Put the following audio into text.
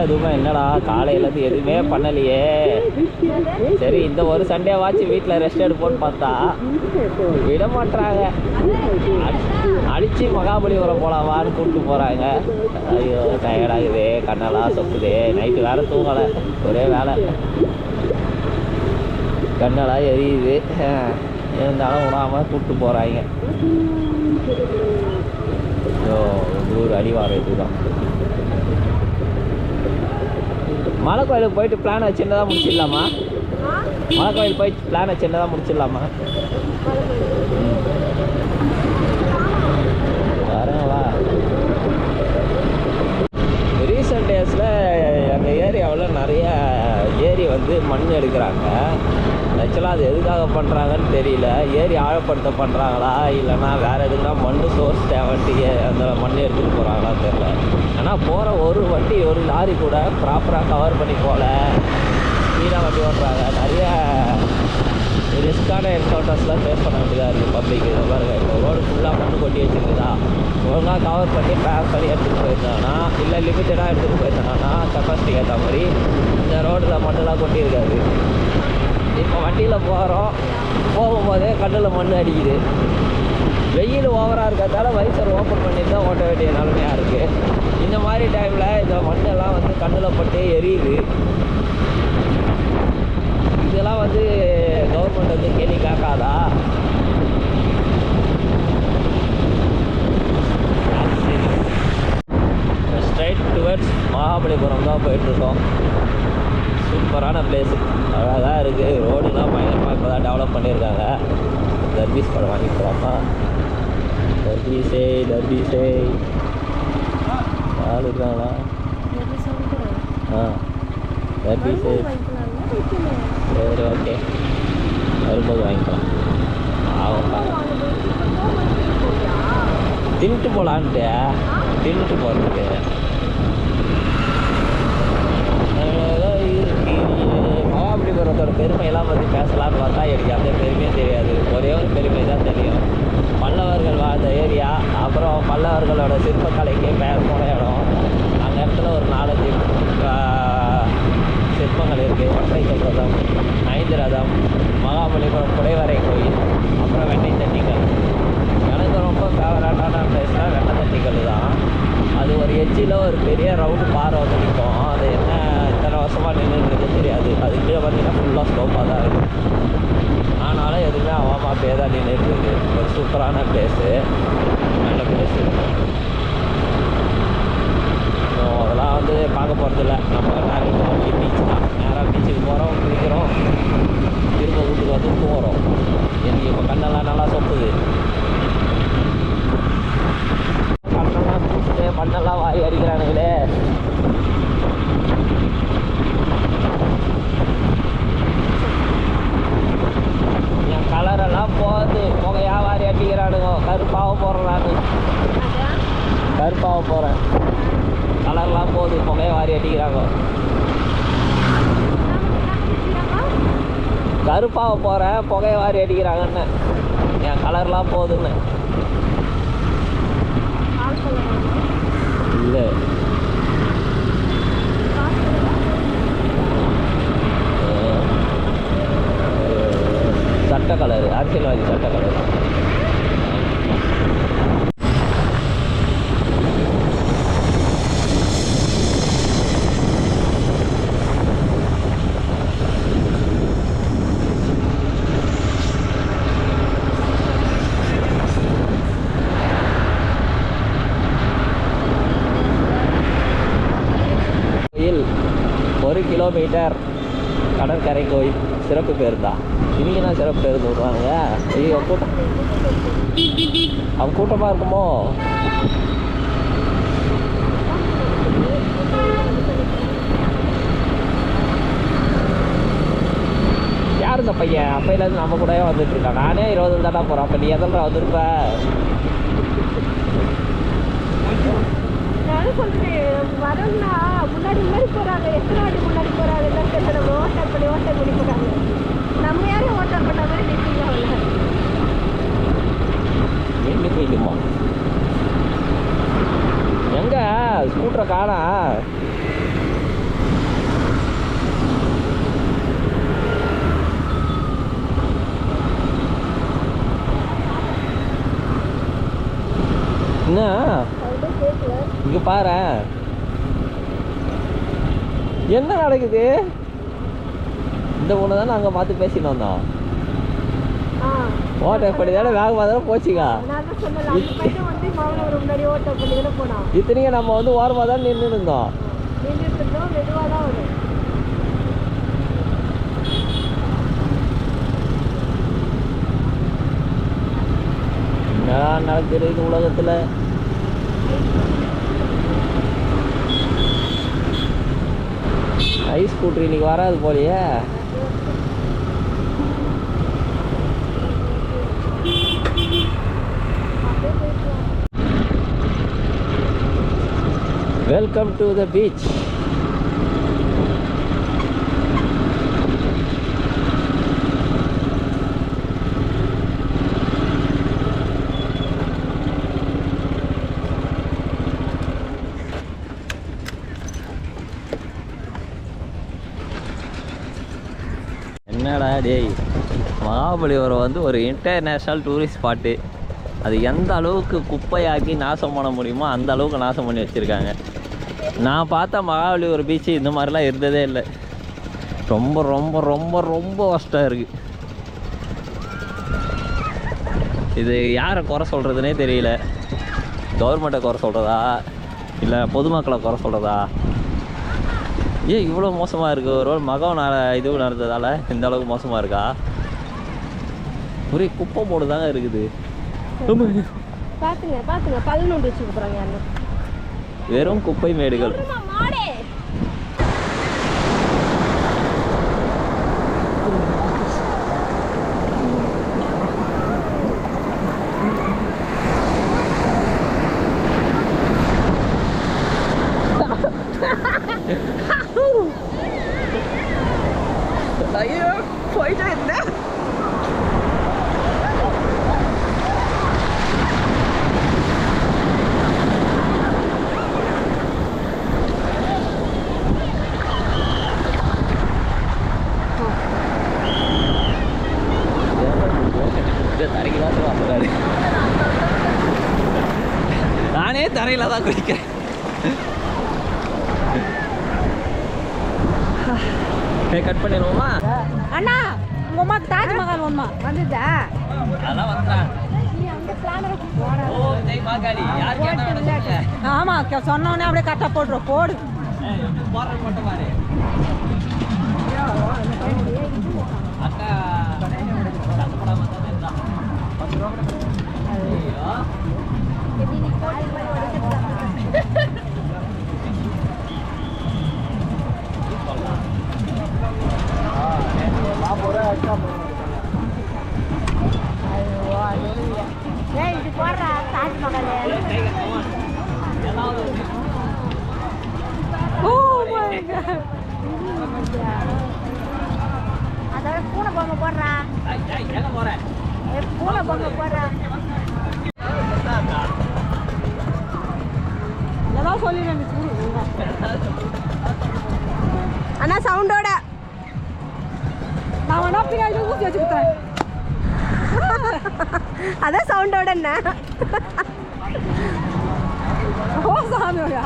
எதுவுமே என்னடா காலையிலேருந்து எதுவுமே பண்ணலையே, சரி இந்த ஒரு சண்டே வாட்சி வீட்டில் ரெஸ்ட் எடுப்போன்னு பார்த்தா விட மாட்டுறாங்க. அடித்து மகாபலிபுரம் போகலாமான்னு கூப்பிட்டு போகிறாங்க. ஐயோ டயர்டாகுது, கண்ணெல்லாம் சொக்குது, நைட்டு வேறு தூங்கலை, ஒரே வேலை, கண்ணெல்லாம் எரியுது, இருந்தாலும் விடாமல் கூப்பிட்டு போகிறாங்க. ஒரு அடிவாரம் இதுதான். மலை கோயிலுக்கு போயிட்டு பிளானை சின்னதாக முடிச்சிடலாமா? மலை கோயில் போயிட்டு பிளானை சின்னதாக முடிச்சிடலாமா? வரங்களா? ரீசெண்ட் டேஸில் எங்கள் ஏரியாவில் நிறைய ஏரி வந்து மண் எடுக்கிறாங்க. ஆக்சுவலாக அது எதுக்காக பண்ணுறாங்கன்னு தெரியல. ஏரி ஆழப்படுத்த பண்ணுறாங்களா இல்லைனா வேறு எதுக்குன்னா மண் சோர்ஸ் தேவைட்டு அந்த மண் எடுத்துகிட்டு போகிறாங்களா தெரியல. ஆனால் போகிற ஒரு வண்டி ஒரு லாரி கூட ப்ராப்பராக கவர் பண்ணி போகல, ஸ்பீடாக வண்டி ஓட்டுறாங்க. நிறைய ரிஸ்க்கான என்கவுண்டர்ஸ்லாம் ஃபேஸ் பண்ண வேண்டியதாக இருக்குது பப்ளிக். இதை பாருங்கள், இப்போ ரோடு ஃபுல்லாக மண் கொட்டி வச்சுருக்குதா, ஒழுங்காக கவர் பண்ணி பேக் பண்ணி எடுத்துகிட்டு போயிருந்தாங்கன்னா, இல்லை லிமிட்டடாக எடுத்துகிட்டு போயிருந்தாங்கன்னா கெப்பாசிட்டிக்கு ஏற்ற மாதிரி இந்த ரோட்டில் மண்ணெலாம் கொட்டியிருக்காது. இப்போ வண்டியில் போகும்போதே கண்ணில் மண் அடிக்குது. வெயில் ஓவராக இருக்கிறதால வைசர் ஓப்பன் பண்ணிட்டு தான் ஓட்ட வேண்டிய நிலைமையாக இருக்குது. இந்த மாதிரி டைமில் இந்த மண்ணெல்லாம் வந்து கண்ணில் பட்டு எரியுது. இதெல்லாம் வந்து கவர்மெண்ட் வந்து கேள்வி கேட்காதா? ஸ்ட்ரைட் டுவர்ட்ஸ் மகாபலிபுரம் தான் போயிட்டுருக்கோம். சூப்பரான பிளேஸு, அழகாக இருக்குது. ரோடுலாம் பயங்கரமாக இப்போ தான் டெவலப் பண்ணியிருக்காங்க. தர்பீஸ் பழம் வாங்கி போகலாமா? தர்பீஸே யார் இருக்காங்களா? தர்பீஸே சரி, ஓகே, வரும்போது வாங்கிக்கலாம். தின்ட்டு போகலான்ட்டு போகிறதுக்கு மகாபலிபுரத்தோட பெருமையெல்லாம் பற்றி பேசலான்னு பார்த்தா எனக்கு அந்த பெருமையும் தெரியாது. ஒரே ஒரு பெருமை தான் தெரியும், பல்லவர்கள் வாழ்ந்த ஏரியா, அப்புறம் பல்லவர்களோட சிற்பக்கலைக்கு பெயர் போன இடம். அந்த இடத்துல ஒரு 4-5 சிற்பங்கள் இருக்குது. ஒற்றைக்கல் ரதம், 5 ரதம், மகாபலிபுரம் குடைவரை கோயில், அப்புறம் வெண்ணெய் தட்டிகள். எனக்கு ரொம்ப ஃபேவரட்டான பிளேஸ்னால் வெண்ணெய் தட்டிகள் தான். அது ஒரு எட்ஜில் ஒரு பெரிய ரவுண்டு பாறை வந்து நிற்கும். அது என்ன இத்தனை வருஷமாக நின்றுன்றது தெரியாது. அது கீழே பார்த்தீங்கன்னா ஃபுல்லாக ஸ்லோப்பாக தான் இருக்கும். ஆனாலும் எதுவுமே அவாமா அப்படியே தான் நின்றுருக்கு. ஒரு சூப்பரான பிளேஸு, நல்ல பிளேஸு. அதெல்லாம் வந்து பார்க்க போகிறதில்ல. நம்ம நேரம் பீச் தான், நேராக பீச்சுக்கு போகிறோம், குளிக்கிறோம், திரும்ப வீட்டுக்கு வந்து தூங்குறோம். எனக்கு இப்போ கண்ணெல்லாம் நல்லா சொப்புது. கண்ணெல்லாம் தூக்கிட்டு மண்ணெல்லாம் வாரி அடிக்கிறானுங்களே. என் கலரெல்லாம் போகுது, புகையாக வாரி அடிக்கிறானுங்க. கருப்பாக போகிறேன், நான் கருப்பாக போகிறேன், கலர்லாம் போகுது, புகையை வாரி அடிக்கிறாங்க. கருப்பாக போகிறேன், புகையை வாரி அடிக்கிறாங்கன்னு, என் கலர்லாம் போகுதுன்னு. இல்லை சட்டை கலரு, அரசியல்வாதி சட்டை கலரு. கோயில் 1 கிலோமீட்டர் கடற்கரை கோயில், சிறப்பு பேர் தான். இவங்கன்னா சிறப்பு பேர் விடுவாங்க. ஐயோ கூட்டம், அவன் கூட்டமாக இருக்குமோ? யார் இந்த பையன்? அப்பையிலேருந்து நம்ம கூடவே வந்துட்டு இருக்கான். நானே 20 தானே போகிறேன். அப்போ நீ எதில் வந்துருப்ப? வரணும்னா முன்னாடி போகிறாங்க, எத்தனை வாட்டி முன்னாடி போகிறாங்க, நம்ம ஓட்டர் பண்ணி போகிறாங்க. நம்ம யாரும் ஓட்டர் பண்ண மாதிரி நிற்கல. எங்கே போயிடுமா? எங்க ஸ்கூட்டரை காணா? பாரு என்ன நடக்குது. இந்த பொண்ணு தானே அங்கே பார்த்து பேசிட்டு வந்தோம். ஓட்ட பண்ணி தானே வேகமாக தானே போச்சுக்கா. இத்தனைக்கும் நம்ம வந்து ஓரமாக தான் நின்று இருந்தோம். என்னடா நடக்குது இது உலகத்தில். ஐஸ் ஸ்கூட்டர் இன்னைக்கு வராது போலையே. Welcome to the beach. என்னடா டேய், மகாபலிபுரம் வந்து ஒரு இன்டர்நேஷ்னல் டூரிஸ்ட் ஸ்பாட்டு. அது எந்த அளவுக்கு குப்பையாக்கி நாசம் பண்ண முடியுமோ அந்த அளவுக்கு நாசம் பண்ணி வச்சுருக்காங்க. நான் பார்த்த மகாபலிபுரம் பீச்சு இந்த மாதிரிலாம் இருந்ததே இல்லை. ரொம்ப ரொம்ப ரொம்ப ரொம்ப கஷ்டம் இருக்குது. இது யாரை குறை சொல்கிறதுனே தெரியல. கவர்மெண்ட்டை குறை சொல்கிறதா இல்லை பொதுமக்களை குறை சொல்கிறதா? ஏன் இவ்வளோ மோசமாக இருக்குது? ஒரு மகம் இது நடந்ததால் இந்த அளவுக்கு மோசமாக இருக்கா? ஒரே குப்பை போடு தாங்க இருக்குது. பாத்துங்க பாத்துங்க பல்லு நோண்டி வச்சுக்க போறாங்க யாரு. வெறும் குப்பை மேடுகள். ஐயோ போயிட்டே இருந்தேன். நானே தரையில தான் குளிக்கிறேன். கட் பண்ணிடுவோமா அண்ணா? உங்க அம்மாக்கு தாஜ்மஹால் ஒன்மா வந்துதா? அதெல்லாம் வந்தான். ஆமா சொன்னோடனே அப்படியே கரெக்டாக போட்டுரும். போடு அக்கா இது போடுறா தாஜ்மஹால். அதாவது பூனை பொம்மை போடுறா. பூனை பொம்மை போடுறா. ஏதாவது சொல்லிடுறேன் அண்ணா சவுண்டோட. நான் வேணா பின்னாடி ஊசி வச்சு கொடுத்தேன். அதான் சவுண்டோட என்ன? ஓ சாமியோட